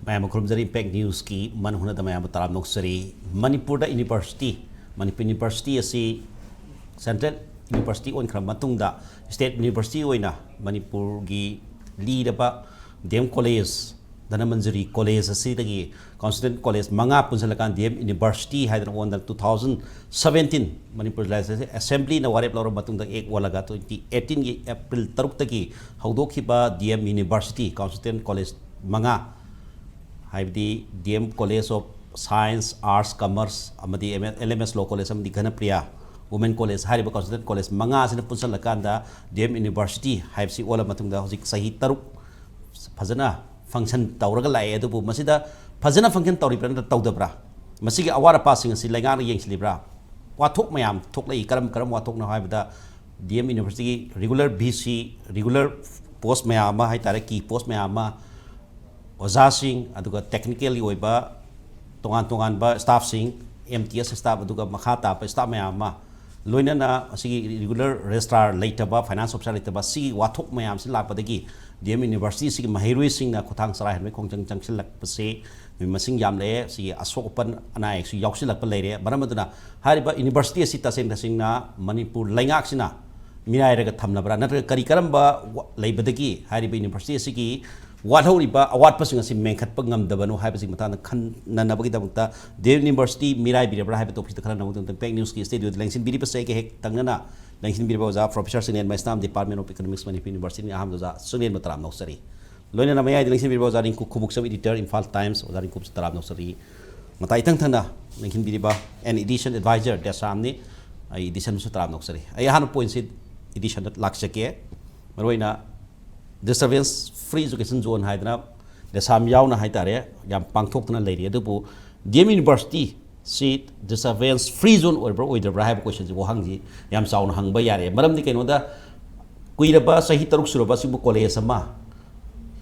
Mayam Kurumzari Impact News ki Manhuna the Mayam Taram Noksari, Manipur University, Manipur University asi Central University on Kramatunda, State University oina, Manipur gi lead apa Dem College, Danamanjari College asi tagi Constituent College Manga Punzalakan Dem University had on the 2017 Manipur Assembly na warep loro matunda ek walaga 2018 April taruk tagi haudokiba Dem University Constituent College Manga Haibdi DM College of Science, Arts, Commerce, amadi LMS Law College, amadi Ganapriya, Women College, Hariba Constituent College, Manga sina punsa lakanda DM University, Haibsi wala matungda hosik sahi taruk Fazana function tauraga lai adubu masida Fazana function tauri pranda taudabra. Masigi awara passing si langar yengs libra. Watok mayam tok lai karam watok na haibda DM University regular BC, regular post mayama hai tare ki post mayama Ozasing aduga technically oiba tongan ba staff sing MTS staff aduga makhata pa staff mayama loina na asigi regular registrar later ba finance officer later ba si wathok mayam si lapadagi DM University si mahirui sing na khotang sarai han khongjang jangsil lak pase masing yam le si asok open ana ek si yauksi lak pa leire baramaduna hariba university si tasing na Manipur laingak sina Miraibirabra thamnabra natra kari karamba leibadagi hariba university si ki What Horiba, a what person as in Menkatpangam, the Vanu Hypes in Matana, Nanabagita, Dept University, Miraibirabra, Hypotopis, the Kana, the Peg News State with Lansin Biripaseke, Tangana, Lansin Biriboza, Professors in Maisnam, Department of Economics, Manipur University, Hamza, Sunin Matram Nosari. Lona Namaya, Lansin Biriboza, Rinku Khumukcham editor, Imphal Times, or Rinku Taram Nosari, Mataitantana, Lansin Biriba, and edition advisor, DESAM, Edison Sutram Nosari. I had a point edition at Laksake, Marina. The surveillance free education zone haidana DESAM yauna haitare yam pangthokna leiri adubu Dem University seat the surveillance free zone or the bribe question wo hangji yam sauna hangba yare maram ni keno da kuiraba sahi taruk suroba sibu college ama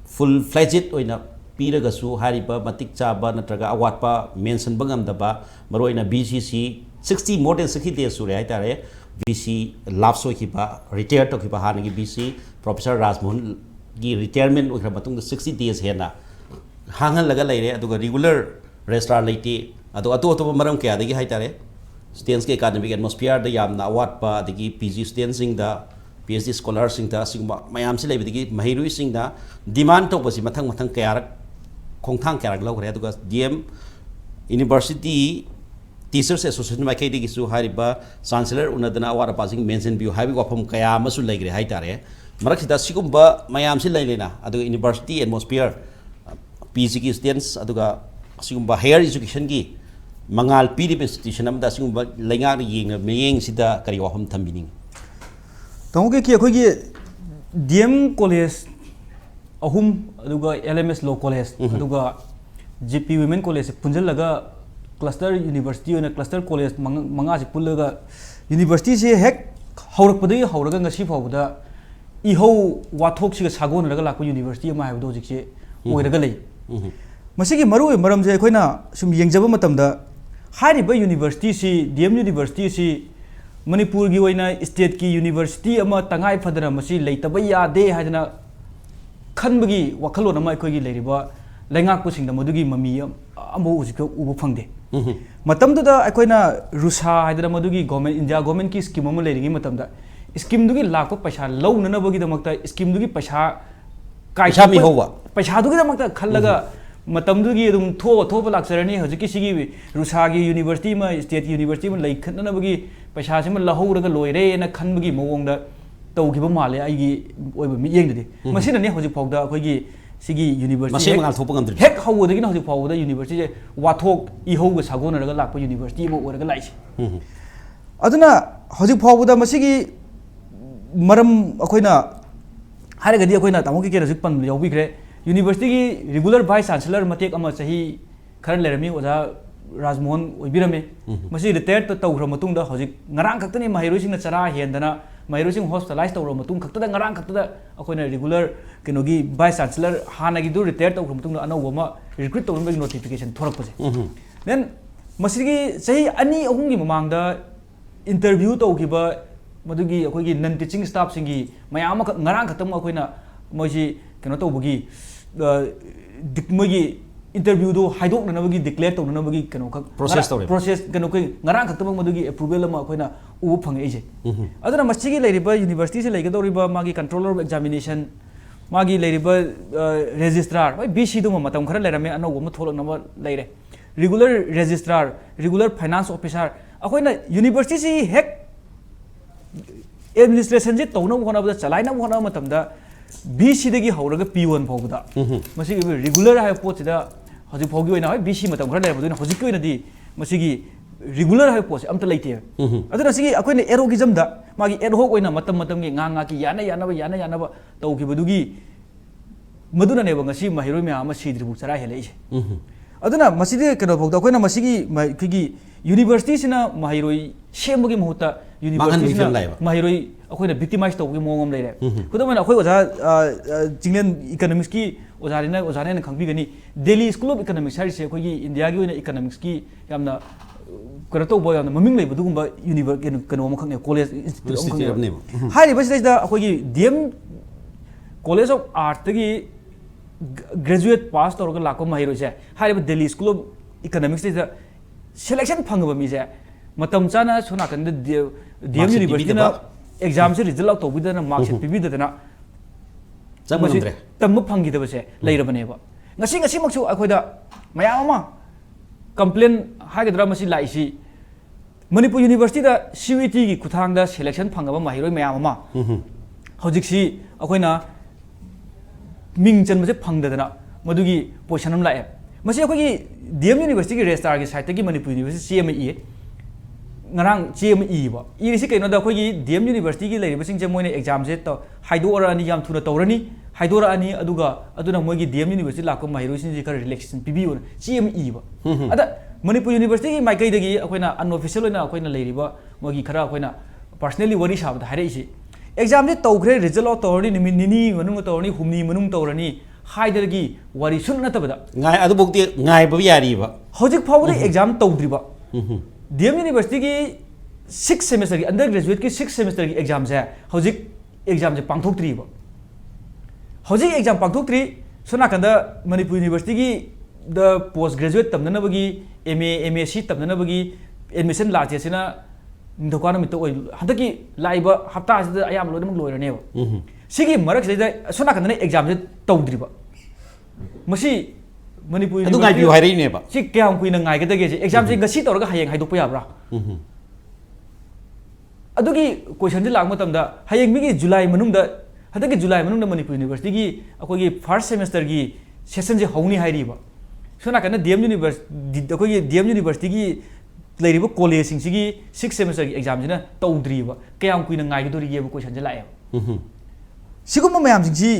full fledged oina piraga su hariba matik chaba natraga awatpa mention bangam daba maroina BCC 60 more than 60 days sure haitare VC lapso kiba retired to kiba hanagi BC Professor Rajmohan gi retirement ukra batung 60 days hena hangan laga leire aduga regular registrar leiti adu to maram kya dagi haitare students ke academic atmosphere da yamna awat pa dagi PG students sing da PhD scholars sing da sigma mayam si lebi dagi mahirui sing da demand to pasi mathang kya khongthang kya lag logre aduga DM University Teachers Association ma kai digi su hariba chancellor unadana awara passing mention view habi wafam kaya masu legre haitare Marakita Sigumba, Mayam Silena, Adu University atmosphere, PG students, Aduga Sigumba higher education gi, Mangal PD institution, Amda Sigumba, Langar Ying, Maying Sida, Karioham Tambining. Tongi Kiakogi DM College, Ahum, Aduga LMS Law College, Aduga GP Women College, Punjalaga Cluster University and a Cluster College, Mangazi Pulaga University, heck, Haurapadi, Hauragan, the ship of the Iho Watok Sagon Ragalako University of my Dojic, Uiragali. Masiki Maru, Maram Jaquina, some young Jabamatamda, Hariba University, DM University, Manipur Giwana State Key University, Ama Tangai Fadra Masi, later Baya, they had a Kanbagi, Wakalona Maikogi Ladiba, Langa pushing the Madugi Mamia, Ambo Ubufangde. Matamda, Aquina Rusa, Hydra Madugi, government, India government key scheme lady Matamda. Scheme dugi lakho paisa low nana bagi damakta scheme dugi paisa kaisa mi howa paisa dugi damakta khallaga matam dugi dum thoba laksarani hojiki sigi rusagi university ma state university ma laikhatna bagi paisa sima lahowraga loire na khanbagi mawongda tawgiba male aigi oiba mi yengdadi masina ne hojik phawda akoigi sigi university masih mangal thopa ngamdri hek hawodagi na hojik phawda university wathok ihoga sagonaraga lakpa university ma oraga laisi aduna hojik phawda masigi Maram Akoina Haragadi Akoina, Tamoki Zipan, Yobigre, University regular vice chancellor Matek Amasahi, current Lerami was a Rasmon Ubirame, Masi retired to Ramatunda Hosik, Naran Katani, my using the Sara, and Dana, my using hospitalized to Ramatung, Kata, Naran Kata, Akoina regular Kenogi vice chancellor, Hanagidu retired to Ramatunda, Anawama, recruit to notification, Torpose. Then Masigi say any Ongi Mamanga interview to Giba. Madugi akogi non teaching staff singi mayam ngarang khatam akoina moji keno to bugi mogi interview do haidok na bagi declare to na bagi kano process kano kai ngarang khak tabang madugi approval ma koina u phang eje aduna masigi leiriba university se leiga doriba magi controller of examination magi leiriba registrar bai bc do matam khara lerame ano go ma tholok na leire regular registrar regular finance officer akoina university si hek administration je tawna hona ba chalaina hona matam da BC dagi hauraga P1 phawda masigi regular ha pot da haji phawgi oina BC matam khara leira baduna haji koina di masigi regular ha pot amta leite aduna sigi akoina erogism da magi ad hoc oina matam matam gi nga ki yana ba tawki badugi maduna ne ba ngasi mahiroi me ama sidribu chara helai aduna masidi keno phawda akoina masigi kigi university sina mahiroi shemagi muhuta university sina mahiroi akoina victimize tawgi mongom leire kudamana akoi oja Chinglen economics ki ojane khangbi gani Delhi School of Economics hari se akoi India gi oina economics ki yamna kara to boy yamna maming leibu dugumba university keno mo khangne college institute of ne hari basi da akoi DM College of Art gi graduate pass tawga lakko mahiroi se hari Delhi School of Economics da selection phangba mi se matam chana sona kan DM University na exam se result out tawbi da mark sheet pibi da na jamandre tamma phangi da base leirabane ba ngasi maksu akhoida mayam ma complain hagadra masi laisi Manipur University da CUET gi kuthang da selection phangaba mahiroi mayam ma hojik si akhoina ming chan mase phangda na madugi position am lae masi akoi DM University gi registrar gi site gi Manipur University CME ngarang CME ba irisi kaino da khoi DM University gi leiri basing je moine exam je to haidora ani yam thuna tawrani haidora ani aduna moi gi DM University lakko mahiro sin ji kar relaxation pibi on CME ba ada Manipur University gi maikai dagi akoina unofficial oina akoina leiri ba moi gi khara akoina personally wari shabda hare isi exam je tawgre result out tawrani nimi nini manung tawrani humni manung tawrani haidagi wari sun na tabada ngai adu bokti ngai ba yari ba hojik phawri exam tawdri ba DM University की 6 semester की undergraduate की 6 semester की exam से हौजिक exam से पांगथोक्त्री बा हौजिक exam पांगथोक्त्री सोना कंदा Manipur University की the post graduate तमनना बगी MA MSc तमनना बगी admission लाचे से ना दुकान में तो हंता की लाइबा हफ्ता से आयाम लोड में लोयर ने बा सिगी मरक से सोना कंदा ने exam से तौद्री बा मसी Manipur adu ngai biu hairi ne ba si kyam kuina ngai ga dage exam se ngasi tawra ga hayeng haidok pa yabra adugi question ji lang matam da hayeng mi gi July manung da hadagi July manung da Manipur University gi akoi gi first semester gi session je hauni hairi ba sona kana DM University akoi gi DM University gi leiri ba college sing si gi 6 semester gi exam jina tawdri ba kyam kuina ngai ga dori gi ba question ji lae sigum mayam sing si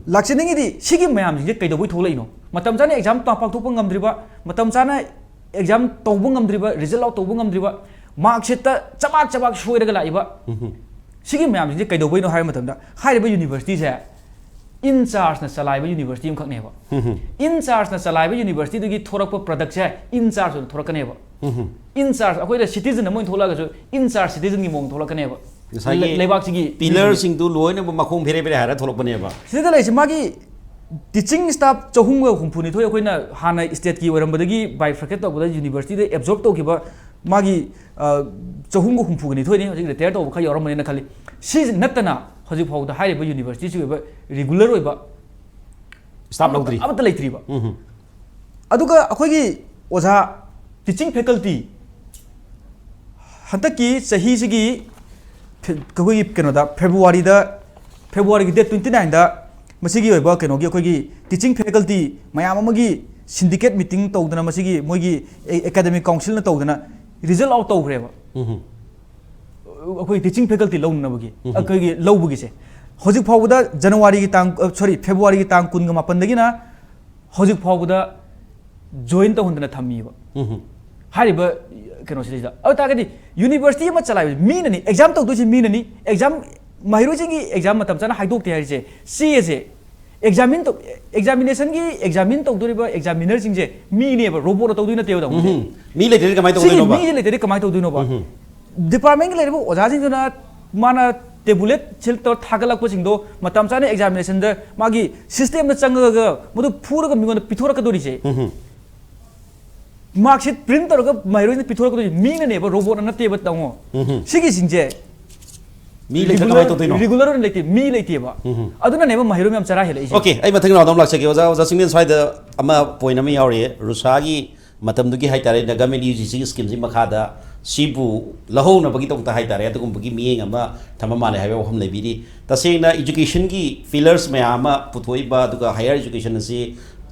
lakseningi di sigi mayam sing je kaidoboi tholai no matam chana exam ta pakthokpa ngamdriba matam chana exam tawbu ngamdriba result out tawbu ngamdriba mark sheet ta chabak shoiraga laiba sigi mayam je kaidoboi no hai matam da hairiba university se in charge na salaiba university am khakne ba in charge na salaiba university dagi thorakpa product se in charge on thorakane ba in charge akoi da citizen amoi tholaga so in charge citizen gi mong tholakane ba leibak sigi pillar sing du loina ba makhong phere hara tholokpane ba sida lai magi teaching staff chahung ga humphuni thoi akoina hana state ki oirambadagi bifurcate tawbada university de absorb tawkiba magi chahung ga humpu gani thoi ni hojik retire tawba kha yoramani na khali si natana hojik phawda hairiba university si oiba regular oiba staff lawdri amata leitri ba aduga akoigi oja teaching faculty hataki sahi sigi koi keno da February ki date 29 da masigi oiba keno gi akoigi teaching faculty mayam amagi syndicate meeting tawdana masigi moigi academic council na tawdana result out tawgre ba akoi teaching faculty lawnna bagi akoigi lawbugi se hojik phawda January ki tang February ki tang 18 dagi na hojik phawda join tawhundana thammi ba hariba keno sida awtagadi university ma chalai mi nani exam tawdu si mi nani exam mahiru jingi exam matam chana haidok te harise si je examination gi examine tawdu ba examiner singje mi ne ba robot tawdu na teu da mi le kamai tawdu no ba mi le kamai tawdu no ba department le ba oja jing na mana tablet chill तो थागलक पसिंगदो मतम चाने examination the मागी system न चंगगा मदु फुरगा मिगोन पिथोरकदोरि से marksheet print तौरगा माइरोइन पिथोरकदोरि mean नेबो robot नतेबो तंगो सिगी सिंजे मी लेखा कमाई तो तोइनो regular लेते मी लेतेबा अदुना नेबो माइरो मैम चरा हेले ओके आई मथंग राउंड लाक्सके ओजा ओजा सिंगलेन स्वाइद अमा पॉइंट अमा यावरे रुसागी मतमदुगी हाइतारे गवर्नमेंट यूजीसी स्कीम जी मखादा सिबु लहोनबगी तोंता हाइतारे अदुगुंबगी मियेंग अमा थमा माले हाइबे वहम लेबिरी तसेना एजुकेशन की फिलर्स मयाम पुथोइबा दुगा हायर एजुकेशन से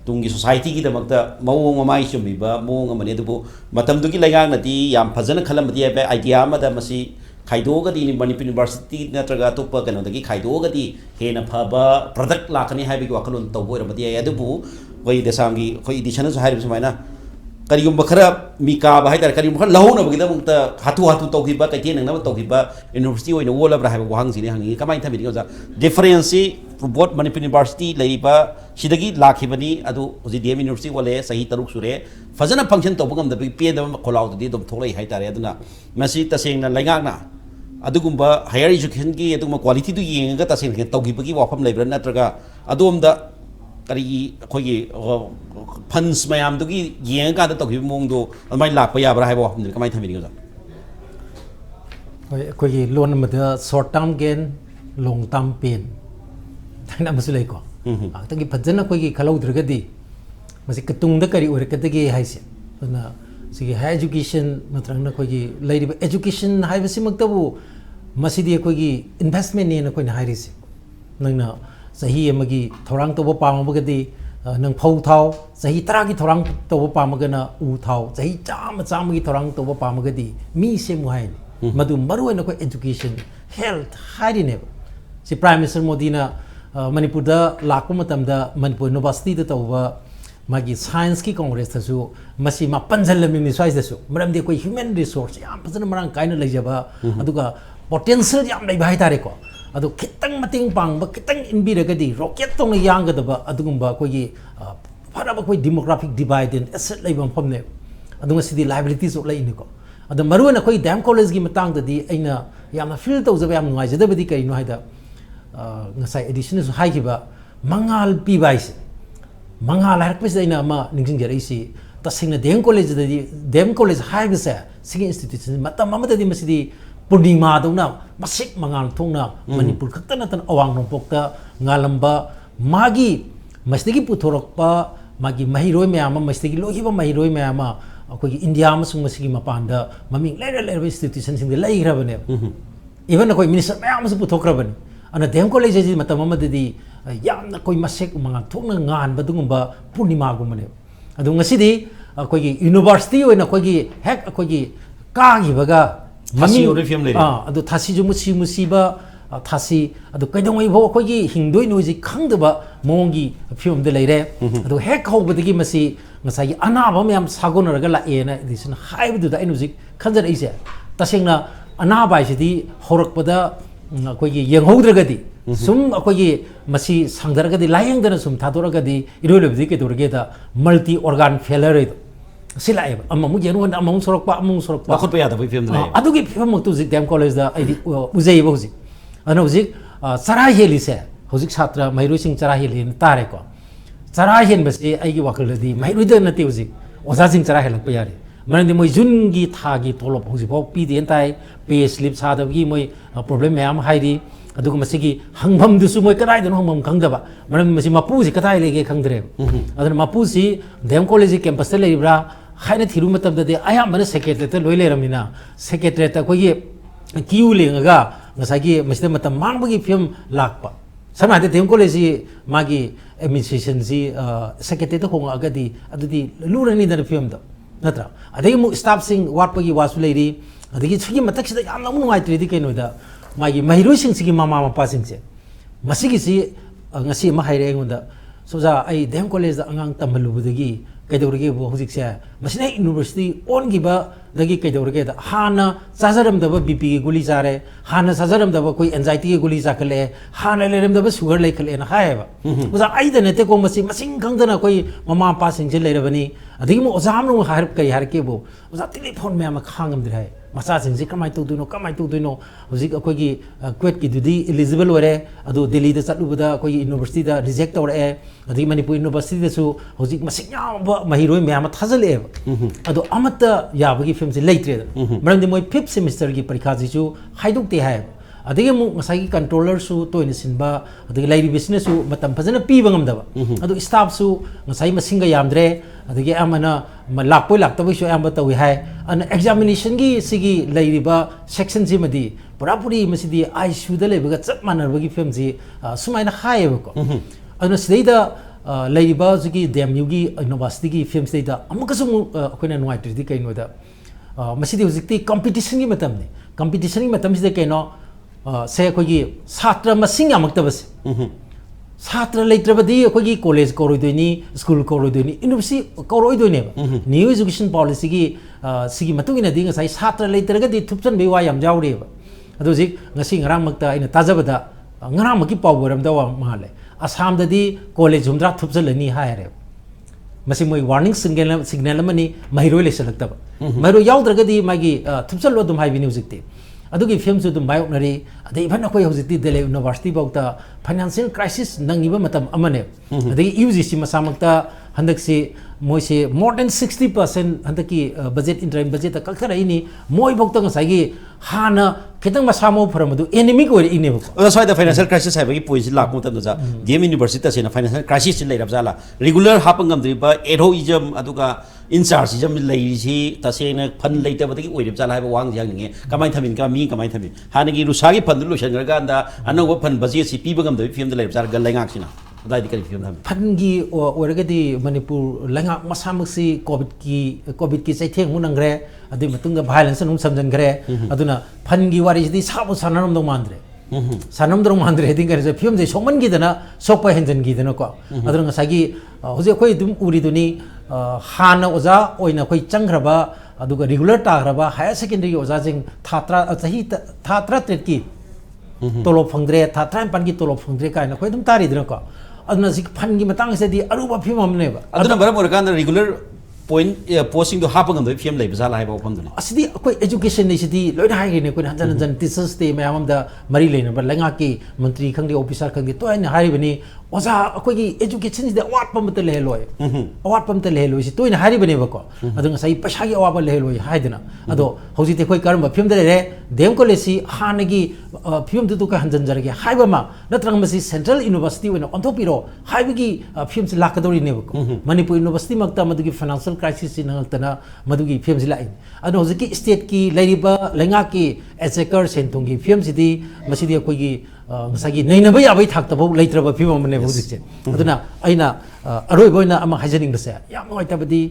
तुंगी सोसाइटी की दमकता मवोंग ममाई चुमिबा मोंग अमने दुबो मतमदुगी लेगांग नती याम फजन खलमदी है आइडिया अमदा मसी खाइदोगदी मणिपुर यूनिवर्सिटी नत्रगा तोप कनोदगी खाइदोगदी हेना फबा प्रोडक्ट लाकनी हाइबगी वखलोन तौबोरमदी है अदुबु कोई देसांगी कोई एडिशन हाइब सुमाइना करीगुम खरा मिकाब हाइतार करीगुम खरा लहोनबगीदमक्ता हाथु हाथु तौखिबा कैथे नंगनब तौखिबा यूनिवर्सिटी ओइना वोलब्रा हाइब वहांगसिने हांगी कमाइन थबिदि ओजा डिफरेंस बोथ मणिपुर यूनिवर्सिटी लेरिबा सिदगी लाखिबनी अदु होजि डीएम यूनिवर्सिटी वले सही तरुक सुरे फजना फंक्शन तौबगमदबी पेदब खोलाउदि दम थोलै हाइतारे अदुना मसी तसेंगना लैगांगना अदुगुंबा हायर एजुकेशन की अदुगुंबा क्वालिटी दु येंगा तसेंग तौखिबगी वाफम लेब्रा नत्रगा अदोमदा करी अखोगी फंड्स मयामदुगी येंगा दा तौखिब मोंगदो अदमाय लाकपा याबरा हाइबो वाफम कमाय थमिनि ओजा अखोगी लोन मदा short term gain long term pain थाना मसुलेको तंगी फजन अखोगी खलौद्रगदी मसी कतुंगदा करी ओरकदगी हाइसे अदना सिगी हायर एजुकेशन नत्रंगना अखोगी लेरिबा एजुकेशन हाइबसिमक्तबु मसीदी अखोगी इन्वेस्टमेंट ने अखोइना हाइरिसे नंगना सही अमगी थौरांग तौबा पामबगदी नंग फौ थाव सही तरा की थौरांग तौबा पामगना उ थाव सही चाम की थौरांग तौबा पामगदी मी से मुहाइनी मधु मरुन अखोई एजुकेशन हेल्थ हाइरिने से प्राइम मिनिस्टर मोदी ना मणिपुर दा लाखो मतमदा मणिपुर यूनिवर्सिटी दा तौबा मागी साइंस की कांग्रेस तसु मसी मा पंजलमिनि स्वाइस दसु मरमदि कोई ह्यूमन रिसोर्स याम फजन मरंग काइना लेजबा अदुगा पोटेंशियल याम लेबा हाइतारे को अदु खितंग मतिंग पांगबा खितंग इनबिरगदी रॉकेट तोंग यांगदबा अदुगुंबा कोई फरबा कोई डेमोग्राफिक डिवाइड इन एसेट लेबम फमने अदुगा सिदी लायबिलिटीज ऑफ लेनिको अदु मरुना कोई डैम कॉलेज की मतंग ददी अइना याम फील तौजबा याम नुवाइजदबदी करिनो हाइदा ngasa edition su haikiba mangal pibaise mangal harpis aina ma ningsing jaraisi tasingna dem college haibise sing institution matam amada di masidi purnima dongna masik mangal thongna manipur khaktana tan awang nongpokta ngalamba magi masdigi puthorokpa magi mahiroi mayama masdigi lohiba mahiroi mayama akogi india amasung masigi mapanda maming lera institution sing de laigrabane even akoi minister mayam su puthokrabane ana dem college ji matam amadadi yamna koi masek mangal thongna ngan badungumba purnima gumane adu ngasidi akogi university oina akogi hek akogi ka gi baga mami orifem le adu thasi ju musi ba thasi adu kaidongoi bo akogi hingdoi noji khangdaba mongi film de leire adu hek hobadagi masi ngasai anaba myam sagonaraga la ena edition haibu da inuji khanjar ise tasengna anaba isidi horakpada अखोगी यंगहोद्रगदी सुम अखोगी मसी सांगदरगदी लायंगदना सुम थादोरगदी इरोलबदी केदोरगेदा multi organ failure सिलाए अममु येनोन अममु सोरकपा बाखुतपा यादा बै film दे अदुगी film मक्तु जिक dam college दा आइदी उजै बौजी अन हुजिक चरा हेलिसे हुजिक छात्र मैरुइ सिंह चरा हेलि तारे को चरा हेन बसे आइगी वाखलदी मैरुइद नते हुजिक ओजा सिंह चरा हेलक यारे मरंदी मोय जुनगी थागी तोलप हुजिफो पीदेन ताई पे स्लिप सादबगी मोय प्रॉब्लम मैम हाइरी अदुग मसिगी हंगभम दुसु मोय कदाइदन हंगभम खंगदबा मरंदी मसि मपुसी कदाइ लेगे खंगदरे अदन मपुसी देम कॉलेज कैंपस ते लेब्रा हाइना थिरु मतबदे अयामबन सेक्रेटरी ते लोय लेरमिना सेक्रेटरी ते कोई क्यू लेंगा ngसागी मसिदे मतम मांगबगी फिल्म लाकपा समादे देम कॉलेज मागी एडमिनिस्ट्रेशन जी सेक्रेटरी ते होंगा अगदी अदुदी लुरनी दन फिल्म द नत्रा अदगी मु स्टाफ सिंग वाटपगी वासु लेरी अदगी छगी मतक्सिदा याम नमु नुवाइत्रिदि कैनोदा मागी महिरोइ सिंग सिगी मामा मपा सिंगसे मसिगी सि ngasi ma haire ngonda soja ai dem college da angang tamhalubudagi kaidorge bo hujikse masina university on gi ba dagi kay dawr ke da hana sazaram da BP ki guli jare hana sazaram da koi anxiety ki guli jakale hana lerem da sugar lai khale na hai ba uza ai da ne te ko masing khang da na koi mama pa sing je leira bani adigi mo ozam no har kai har ke bo uza telephone me ma khangam dir masa sing kamai tu no hojik akoi gi quet ki dudi eligible wore adu delhi da chatu da koi university da reject or e adi manipur university da su hojik masing ya ba mahiroi me ma thajale adu amata ya bagi film se leitre maram de moi 5th semester gi parikha ji chu haiduk te hai adigi mu ngasai controller su to in sinba adigi lairi business su matam phajana pi bangam da adu staff su ngasai masinga yamdre adigi amana lakpoi laktabai su am tawi hai an examination gi sigi lairiba section ji madi purapuri masidi ICU da lebaga chap manar bagi film ji sumaina hai ba ko anu sidaida lairiba ji DMU gi university gi film sidaida amakasu koina nuai tri kai no da masidi hojikti competition gi matam ni competition gi matam sida kaino se ko gi satra masing amaktabas satra leitrabadi ko gi college koroidoni school koroidoni university koroidoni new education policy gi sigi matungina ding sai satra leitraga di thupchan be wa yam jawre ba adu ji ngasi ngarang makta ina tajabada ngarang maki pawboram da wa male asam da di college humdra thupchalani haire masi moi warning signal mani mahiroi lesalakta ba mahiro yawdraga di magi thupchalo dum hai bi music te adugi film su dum bayok nari ade even akoi hojiti Delhi University bauta financial crisis nangiba matam amane ade UGC masamakta handaksi moise more than 60% handaki budget interim budget ta kalthara ini moi bauta ngasai hana kitang masamo pharamadu enemy ko ine ba that's why the financial crisis hai bagi point la ko tam ja DM University ta sena financial crisis lai rab jala regular hapangam driba heroism aduga in charge jam lai si ta sena fund lai ta badagi oirab jala ba wang jang nge kamai thamin ka mi kamai thamin hanagi rusagi fund lu shan ga anda anawa fund budget si pi bangam da film da lai jala gal lai ngak sina dai di kari film tham phangi oragadi manipur langa masamksi covid ki saitheng munangre adi matunga violence num samjan gre aduna phangi wari di sabu sanaram dong mandre sanam dong mandre ding gare film je songman gi dana sokpa henjan gi dana ko aduna sagi hoje khoi dum uri duni hana oza oina khoi changraba aduga regular tagraba higher secondary oza jing thatra chahi thatra tret ki tolop phangdre thatra pan ki tolop phangdre kaina khoi dum tari dana ko aduna sik phangi matang se di aruba film amne ba aduna bara morkan regular point posting do hapangam do film lai bajala hai ba pham duni asidi koi education ni sidi loina hai ne koi hanjan teachers day mayam da mari leina ba lenga ki mantri khangdi officer khangdi to ai hari bani oza koi gi education de award pam te le loi award pam te le loi si to ai hari bani ba ko adunga sai pasha gi award le loi hai dina ado hoji te koi karam ba film de re dem ko le si hanagi film du ka hanjan jar gi hai ba ma natrang ma si central university wena ontopiro hai bi gi film si lakadori ne ba ko manipur university makta madugi financial crisis in haltana madugi film si lai ado hoji state ki lairiba lenga ki executor sentung gi film si di masidi koi gi ngasagi naina ba ya bai thak ta bau leitra ba film amne bu dik aduna aina aroi boina ama hajaning base ya moi ta badi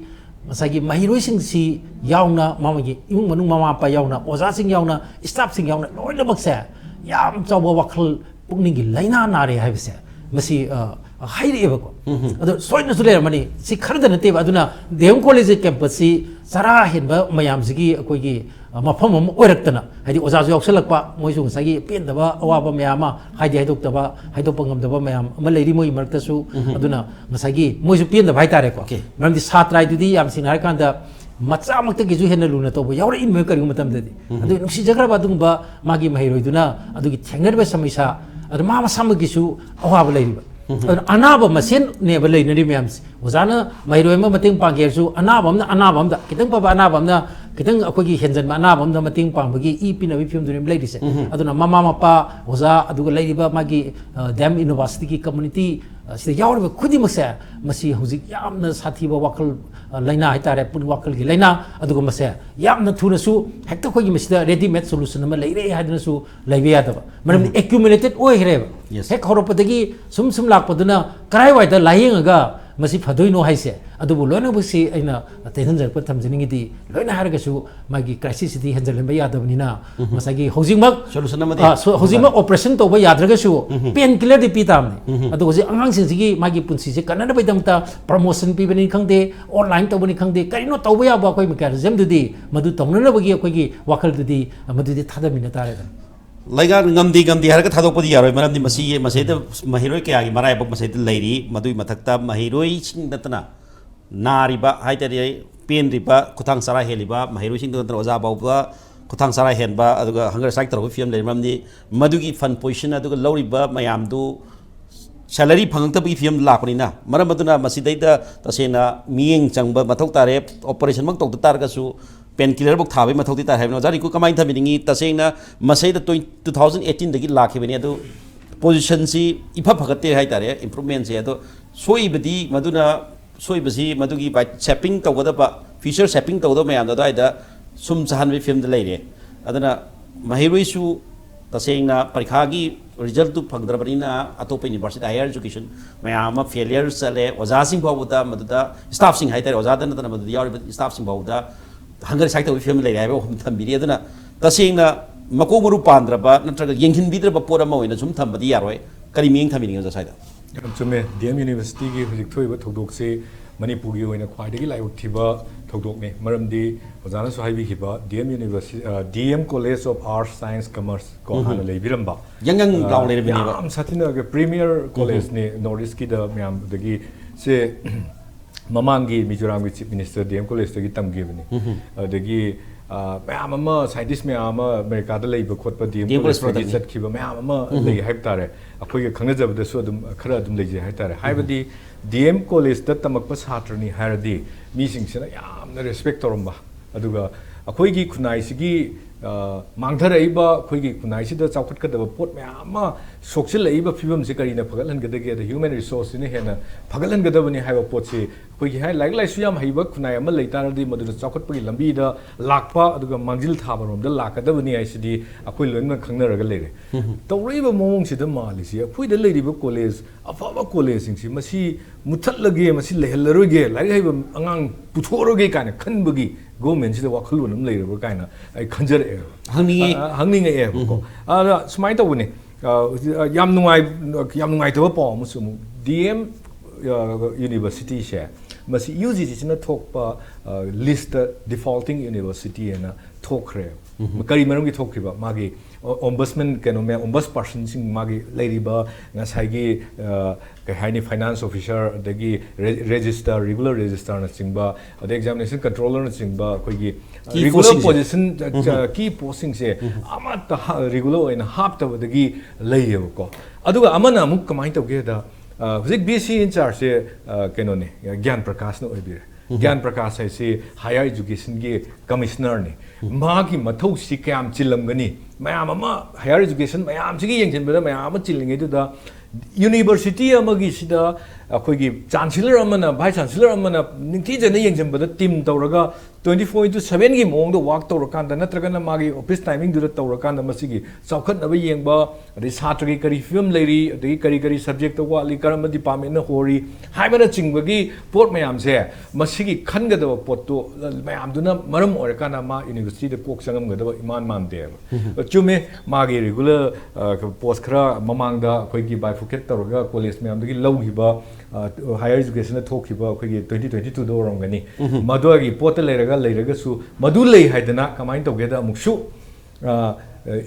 ngasagi mahiroi sing si yauna mamagi imung manung mama pa yauna oza sing yauna staff sing yauna loina bakse yam chawa wakhal pungning gi laina nare hai base masi hairi eba ko ado soina sule mani si kharda nate ba aduna dem college campus si sara hinba mayam sigi akoi gi mafam am oiraktana hadi oza ju yaksalakpa moi su sagi pendaba awaba mayama haidi haidokdaba haidopangam daba mayam amalai moi marta su aduna ngasagi moi su pendaba haitare ko mamdi satrai dudi yam sinhar kanda macha makta gi ju hena luna to bo yawra in me kari matam dadi adu nusi jagra ba dungba magi mahiroi duna adu gi thengner ba samisa adu mama samagi su awaba laiba anaba masen ne ba leinari mayams ozana mahiroi ma mating panggersu anabam da kitang pa anabam na kitang akogi henjan ma anabam da mating pangbagi ipina bi film durim leidise aduna mama mapa oza aduga leiba magi dam university ki community sida yawra khudi maksa masi hujik yamna sathi ba wakal laina haitare pun wakal gi laina aduga mase yamna thuna su hekta khogi masida ready made solution ma leire hadna su leibe ya da maram accumulated oi hreba hek horopatagi sum lakpaduna karai wai da laing ga masi phadoi no haise अदुबु लोना busy अइना tension जरप थमजनिंगी दी लोना हारगसु मागी crisis दी हंजलन बया दबनिना मसागी हौजिंगमक solution amadi हौजिंगमक operation तोबा याद्रगसु pain killer दी पीतामने अदु होजि अंगांग सिंसिगी मागी पुंसी से कनना बैदमता promotion पीबनि खंगदे online तोबनि खंगदे करिनो तोबा याबा कोइ मेकानिजम दुदी मदु तौननबगी अखोगी वाखल दुदी मदुदी थादमिना तारेदा Laiga ngamdi ngamdi harga thadokpadi yaroi maramdi masi maseda mahiroi kya gi marai bak maseda lairi madui mathakta mahiroi sing datana nariba haitari pen riba kuthang sara heliba mahiroi sing datana oza bawba kuthang sara henba aduga hunger strike taro film le maramdi madugi fun position aduga loriba mayamdu salary phangta bi film lakpani na maram aduna masidaida tasena mieng changba mathok tare operation mak tok targa su pain killer book थाबे मथौती ता हैबनो जारी को कमाइन थबिनिंगी तसेंगना मसेदा 2018 दगी लाखिबनि अदु position सी इफा फगते हाय तारे improvement से अदु सोइबदी मदुना सोइबसी मदुगी बाय शैपिंग तवदबा फीचर शैपिंग तवदो मयाम दादा सुम चाहन बे फिल्म लाइरे अदना महिरुइसु तसेंगना परीक्षा की रिजल्ट तु फगद्रबनिना अतोप यूनिवर्सिटी हायर एजुकेशन मयाम फेलियर चले ओजा सिंह बाबुदा मदुदा स्टाफ सिंह हाय तारे ओजा दना मदुदा यार स्टाफ सिंह बाबुदा हंगर साइट तब फिल्म लेरे हाइबो हम थंबिरी अदना तसेंगना मको मरु पांद्रबा नत्रगा यंगिन बिद्रबा पोरा मवैना सुम थंबदी यारोय करी मिंग थंबिनी जा साइदा चुमे डीएम यूनिवर्सिटी की हुजिक थोइबा थौदोक से मणिपुर की होइना ख्वाइदगी लाइव थिबा थौदोक ने मरमदी ओजाना सो हाइबी हिबा DM university DM college of arts science commerce को हाना लेबिरंबा यंगंग लाउ लेरे बिनेबा हम साथिना के प्रीमियर कॉलेज ने नॉर्थ ईस्ट की द म्याम दगी से ममांगी मिजोराम की चीफ मिनिस्टर डीएम कॉलेज तगी तमगिबनी अदगी मैम अमा साइंटिस्ट मैम अमेरिका द लेब खोटप डीएम कॉलेज तगी चटखिबा मैम अमा लेय हाइब तारे अखोगे खंगजबदसु अदुम खरा अदुम लेजे हाइ तारे हाइबदी डीएम कॉलेज द तमकप छात्रनी हारदी मीसिंगसिना यामना रेस्पेक्ट तोरम्बा अदुगा अखोगी खुनाइसिगी मांगथरइबा अखोगी खुनाइसिदा चाउखटकदब पोट मैम सोक्सिलइबा फिबम से करिना फगलहनगदगे द ह्यूमन रिसोर्स ने हेना फगलहनगदबनी हाइबा पोटसे अखोगी हाइ लाइक लाइसु याम हाइबा खुनाइ अमा लेतारदि मदुदा चाउखटपगी लंबीदा लाकपा अदुगा मांजिल थाबरोमदा लाकदबनी आइसिदि अखोइ लोइना खंगनरगा लेरे तौरइबा मोंगसिदा मालिसि अखोइदा लेरिबा कॉलेज अफाबा कॉलेज सिंगसि मसी मुथलगे मसी लेहलरोगे लाइक हाइबा अंगांग पुथोरोगे काना खनबगी गवर्नमेंट से वाखलुन हम लेरबा काना आई खंजर हंगनिंग ए को सुमाइ तौबने याम नुंगाइ तब पाव मुसुमु डीएम यूनिवर्सिटी से मसी यूजीसी सिना थोकपा लिस्ट डिफॉल्टिंग यूनिवर्सिटी एना थोखरे करी मरम की थोखिबा मागी ओम्बसमैन केनो में ओम्बस पर्सन सिंग मागी लेरिबा ngasai हाइनी फाइनेंस ऑफिसर दगी रजिस्टर रेगुलर रजिस्टर न सिंगबा द एग्जामिनेशन कंट्रोलर न सिंगबा कोई रेगुलर पोजीशन की पोस्टिंग से अमत रेगुलर ओइन हाप तबदगी लेयबको अदुगा अमना अमुक कमाइ तौगे दा हुजिक बीसी इंचार्ज से केनो ने ज्ञान प्रकाश न ओइबिरे ज्ञान प्रकाश है हायर एजुकेशन की कमिश्नर ने माँ की मथौ से क्या चिलमगनी मैम हायर एजुकेशन मैम से येंजनबदा मैम चिलिंगेदुदा यूनिवर्सिटी अखोगी चांसलर वाइस चांसलर निंथीजन येंजनबदा टीम तौरगा 24/7 की मौंग वर्क तौरकान नत्रगना मागी ऑफिस टाइमिंग दुदा तौरकान मसिगी चौखटनब येंबा अदि छात्र की करी फिल्म लेरी अदि करी करी सब्जेक्ट वाली करम डिपार्टमेंट न होरी हाइबना चिंगबगी पोट मयाम से मसिगी खनगदब पोटो मयाम दुना मरम ओरकाना मा यूनिवर्सिटी द कोक संगमगदब इमान मानदे चुमे मागी रेगुलर पोस्ट खरा ममांगदा अखोगी बाइफोकेट तौरगा कॉलेज मयाम दगी लौगिबा हायर एजुकेशन थोखिबा अखोगी 2022 दो रंगनी मदुगी पोट लेरगसु मदु ले हाइदना कमाइन तौगेदा अमुक्सु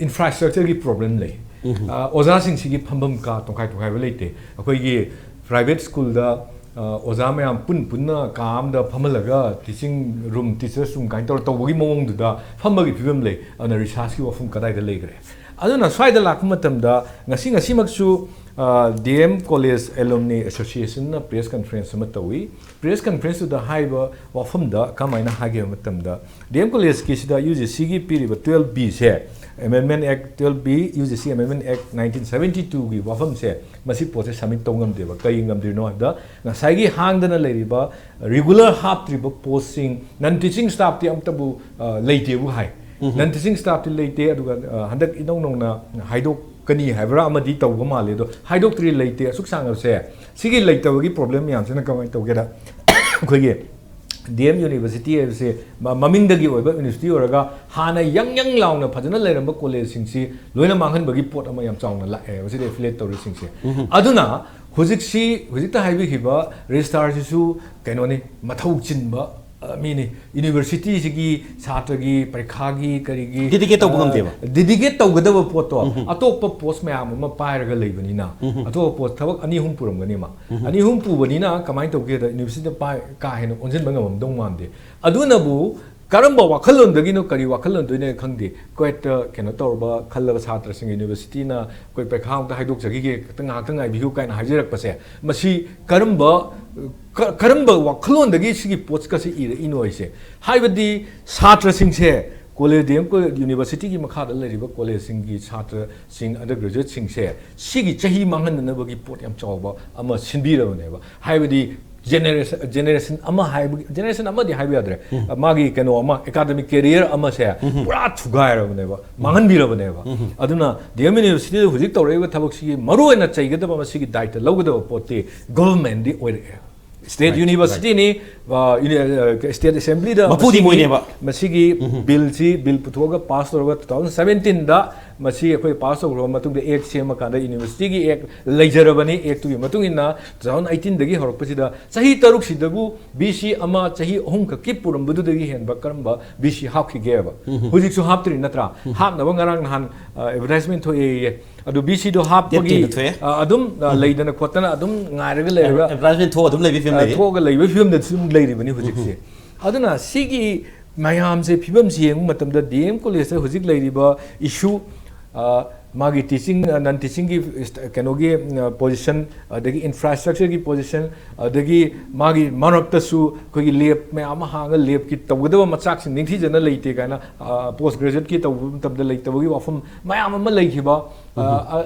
इंफ्रास्ट्रक्चर की प्रॉब्लम ले ओजा सिंह फंबम का तोखाइ तोखाइ लेते अखोगी प्राइवेट स्कूल दा ओजा मैम पुन काम दा फमलगा टीचिंग रूम टीचर्स रूम काइन तौबगी मवंगदुदा फंबगी फिबम ले अन रिसर्च की वफम कदाइदा लेग्रे अदुना स्वाइदा lakh मतमदा ngasi maksu DM College Alumni Association na press conference matawui press conference da haiba wafam da kamaina hage matamda DM College ki sida UGC gi piriba 12B se Amendment Act 12B UGC Amendment Act 1972 gi wafam se masi poche submit tongam deba kai ngam dirno da ngasai gi hangdana leiriba regular half triba posting non teaching staff ti amtabu leite bu hai non teaching staff ti leite aduga handak inong nongna haidok कनी हैबरा अमदी तौग माले दो हाइडोक्ट्री लेते असुक सांगब से सिगी लेतबगी problem याम से न कमाइ तौगेदा ꯑꯩꯈꯣꯏꯒꯤ DM University ꯍꯥꯏꯕꯁꯦ ꯃꯃꯤꯡꯗꯒꯤ ꯑꯣꯏꯕ ꯌꯨꯅꯤꯚꯔꯁꯤꯇꯤ ꯑꯣꯏꯔꯒ ꯍꯥꯟꯅ ꯌꯪ ꯂꯥꯎꯅ ꯐꯖꯅ ꯂꯩꯔꯝꯕ ꯀꯣꯂꯦꯖꯁꯤꯡꯁꯤ ꯂꯣꯏꯅ ꯃꯥꯡꯍꯟꯕꯒꯤ ꯄꯣꯠ ꯑꯃ ꯌꯥꯝ ꯆꯥꯎꯅ ꯂꯥꯛꯑꯦ ꯃꯁꯤꯗ ꯑꯦꯐꯤꯂꯤꯌꯦꯠ ꯇꯧꯔꯤꯁꯤꯡꯁꯦ ꯑꯗꯨꯅ ꯍꯧꯖꯤꯛꯇ ꯍꯥꯏꯕꯤꯈꯤꯕ ꯔꯦꯖꯤꯁꯇ꯭ꯔꯥꯔꯁꯤꯁꯨ ꯀꯩꯅꯣꯅꯤ ꯃꯊꯧ ꯆꯤꯟꯕ ꯃꯤꯅꯤ ꯌꯨꯅꯤꯚꯔꯁꯤꯇꯤꯁꯤꯒꯤ ꯁꯥꯇ꯭ꯔꯒꯤ ꯄꯔꯤꯈꯥꯒꯤ ꯀꯔꯤꯒꯤ ꯗꯤꯗꯤꯀꯦꯠ ꯇꯧꯕ ꯉꯝꯗꯦꯕ ꯗꯤꯗꯤꯀꯦꯠ ꯇꯧꯒꯗꯕ ꯄꯣꯠꯇꯣ ꯑꯇꯣꯞꯄ ꯄꯣꯁ ꯃꯌꯥꯝ ꯑꯃ ꯄꯥꯏꯔꯒ ꯂꯩꯕꯅꯤꯅ ꯑꯇꯣꯞꯄ ꯄꯣꯁ ꯊꯕꯛ 2-3 ꯄꯨꯔꯝꯒꯅꯤ ꯃꯥ 2-3 ꯄꯨꯕꯅꯤ나 ꯀꯃꯥꯏꯅ ꯇꯧꯒꯦꯗ ꯌꯨꯅꯤꯚꯔꯁꯤꯇꯤꯗ ꯀꯥ ꯍꯦꯟꯅ ꯑꯣꯟꯁꯤꯟꯕ ꯉꯝꯃꯝꯗꯧ ꯃꯥꯟꯗꯦ ꯑꯗꯨꯅꯕꯨ ꯀꯔꯝꯕ ꯋꯥꯈꯜꯂꯣꯟꯗꯒꯤꯅꯣ ꯀꯔꯤ ꯋꯥꯈꯜꯂꯣꯟꯗꯣꯏꯅꯦ ꯈꯪꯗꯦ ꯀ꯭ꯋꯦꯠꯇ ꯀꯩꯅꯣ ꯇꯧꯔꯕ ꯈꯜꯂꯕ ꯁꯥꯇ꯭ꯔꯁꯤꯡ ꯌꯨꯅꯤꯚꯔꯁꯤꯇꯤꯅ ꯑꯩꯈꯣꯏ ꯄꯩꯈꯥ ꯑꯃꯨꯛꯇ ꯍꯥꯏꯗꯣꯛꯆꯈꯤꯒꯦ ꯉꯥꯏꯍꯥꯛꯇꯪ ꯉꯥꯏꯕꯤꯌꯨ ꯀꯥꯏꯅ ꯍꯥꯏꯖꯔꯛꯄꯁꯦ ꯃꯁꯤ ꯀꯔꯝꯕ ꯋꯥꯈꯜꯂꯣꯟꯗꯒꯤ ꯁꯤꯒꯤ ꯄꯣꯠꯁꯀꯁꯤ ꯏꯔꯛꯏꯅꯣ ꯍꯥꯏꯁꯦ ꯍꯥꯏꯕꯗꯤ ꯁꯥꯇ꯭ꯔꯁꯤꯡꯁꯦ ꯀꯣꯂꯦꯖ DM ꯌꯨꯅꯤꯚꯔꯁꯤꯇꯤꯒꯤ ꯃꯈꯥꯗ ꯂꯩꯔꯤꯕ ꯀꯣꯂꯦꯖꯁꯤꯡꯒꯤ ꯁꯥꯇ꯭ꯔꯁꯤꯡ ꯑꯟꯗꯔ ꯒ꯭ꯔꯦꯖꯨꯑꯦꯠꯁꯤꯡꯁꯦ ꯁꯤꯒꯤ ꯆꯍꯤ ꯃꯥꯡꯍꯟꯅꯅꯕꯒꯤ ꯄꯣꯠ ꯌꯥꯝ ꯆꯥꯎꯕ ꯑꯃ ꯁꯤꯟꯕꯤꯔꯕꯅꯦꯕ ꯍꯥꯏꯕꯗꯤ generation ama generation ama di haibu yadre magi keno ama academic career ama se pura thugaira baneba mangan bira baneba aduna DM University huzik tawreba thabak sigi maru ena chaigada ba sigi daita logada pote government di oire State University ni State Assembly da mapudi moineba masigi bill puthoga pass tawga 2017 da masi akoi pass tawro matung de act sema kanda university gi act leijarabani act gi matung inna 2018 dagi horakpasida sahi taruk sidabu BC ama sahi ahum ka ki purambudu dagi henba karamba BC hapki geba huzik su haptri natra hapna ba ngarang han advertisement thoye adu BC do hapgi adum leidana khotana adum ngairaga leiga advertisement tho adum leibi film lei thoga leibi film da sum leiribani huzik se aduna sigi mayam se phibam se yeng matam da DM college huzik leiriba issue magi teaching non teaching ki kenogi position adagi infrastructure ki position adagi magi manokta su koi lab me ama hanga lab ki tawgada machak sing ningthi jana leite kaina post graduate ki taw tabda leitawagi wafam mayam ama leikiba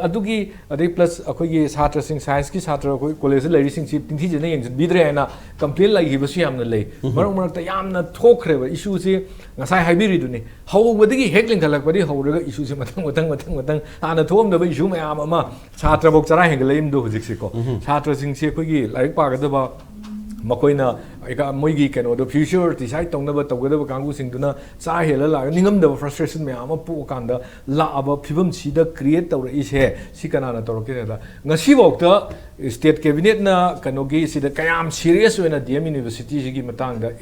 adugi adai plus akoi gi satra sing science ki satra koi college leiri sing si tingthi jana yeng bidre haina complain laikiba su yamna lei marok marak ta yamna thokhreba issue si ngasai haibiri duni hawbadagi hekling khalakbadi hawraga issue si matang ana thom da issue mayam ama satra bok chara hengalem do hujik se ko satra sing se koi gi laik pa ga da ba makoina moigi keno do future decide tongna tawgada kangu singduna cha hela la ningam da frustration me ama pu kanda la aba phibam sida create tawra ise sikana na tawrke da ngasi bokta state cabinet na kanogi sida kayam serious wena DM University sigi matang da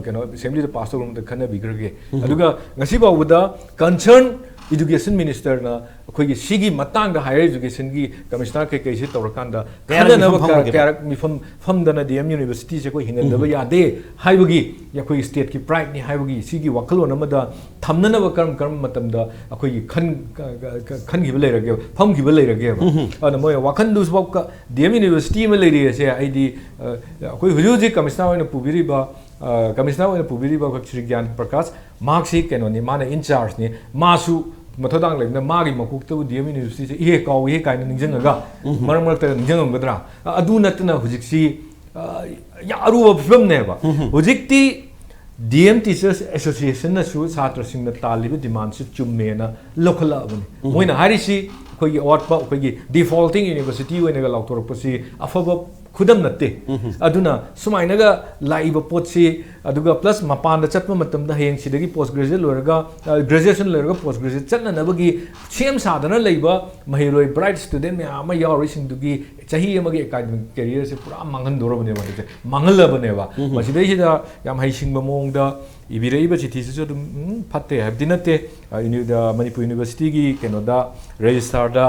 keno assembly da pass room da khana bigrage aduga ngasi bokda concern Education Minister na akhoi sigi matang da higher education gi commissioner ke kaisi tawrakanda kana na karak mi fam dana DM University se ko hingan da ba yade haibagi ya khoi state ki pride ni haibagi sigi wakalon amada thamna na karam matam da akhoi khan gi leirage pham gi leirage ba ana moy wakan dus bok DM University ma leiri se aidi akhoi hujuji commissioner na pubiri ba commissioner na pubiri ba Shri Gyan Prakash marksi keno ni mana in charge ni masu mathodang leibna magi makuk tu DM University se ihe kaw ihe kaina ningjenga maram marak ta ningjengam gadra adu natna hujiksi ya aruba film ne ba hujikti DM Teachers Association na su satra sing na taliba demand se chumme na lokala bani moina harisi khoi gi award pa khoi gi defaulting university wena ga lautor pasi afaba khudam natte aduna sumaina ga laiba potsi aduga plus mapan da chatma matam da heng sidagi post graduate loraga graduation loraga post graduate chatna nabagi same sadana laiba mahiroi bright student me ama yawri sing dugi chahi amagi academic career se pura mangan dorobane ba se mangala bane ba masidai sida yam haising ba mong da ibirei ba chithi se dum phatte habdinate da Manipur University gi kenoda registrar da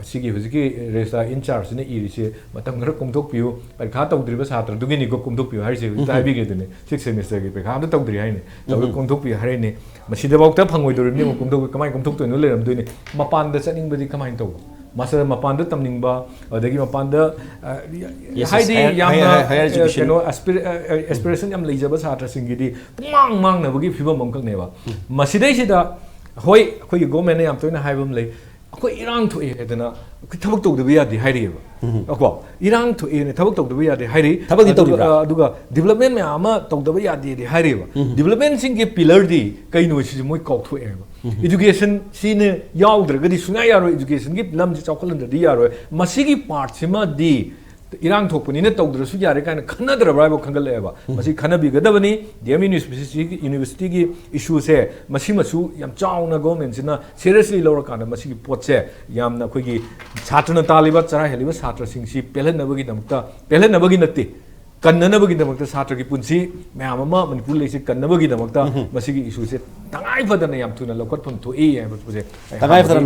sigi huziki registrar in charge ne iri se matam gar komthok piu parikha tawdriba satra dugi ni go komthok piu harise tai bi ge dune 6th semester gi parikha da tawdri haine taw komthok piu hare ne masida bokta phangoi dorim ni komthok kamai komthok to no leram doine mapan da chaning badi kamai taw master mapan da tamning ba adagi mapan da haidi yamna keno aspiration yam leijaba satra singi di mang na bagi phibam amkak ne ba masidai sida hoi khoi government yam toina haibam lei akhoi irang thu e dana thabak tawdaba yadi hairi ba akwa irang thu e ne thabak tawdaba yadi hairi thabak ni tawdibra aduga development me ama tawdaba yadi di hairi ba development sing ge pillar di kaino si moi kau thu e ba education sine yaudra gadi sunga yaro education gi lam ji chawkhalan di yaro masigi part sima di irang thokpani na tawdrasu yare kaina khanadra ba khangaleba masi khanabi gadabani DM university gi issue se masi masu yam chauna government sina seriously lawra kana masi potse yamna khoi gi chhatrana taliba chara heliba chhatra singsi pelanabagi damta pelanabagi natti kannanabagi damakta chhatra gi punsi myam ama manipur leisi kannabagi damakta masi gi issue se tangai fadana yam thuna lokot phum thoi ya buse tangai fadana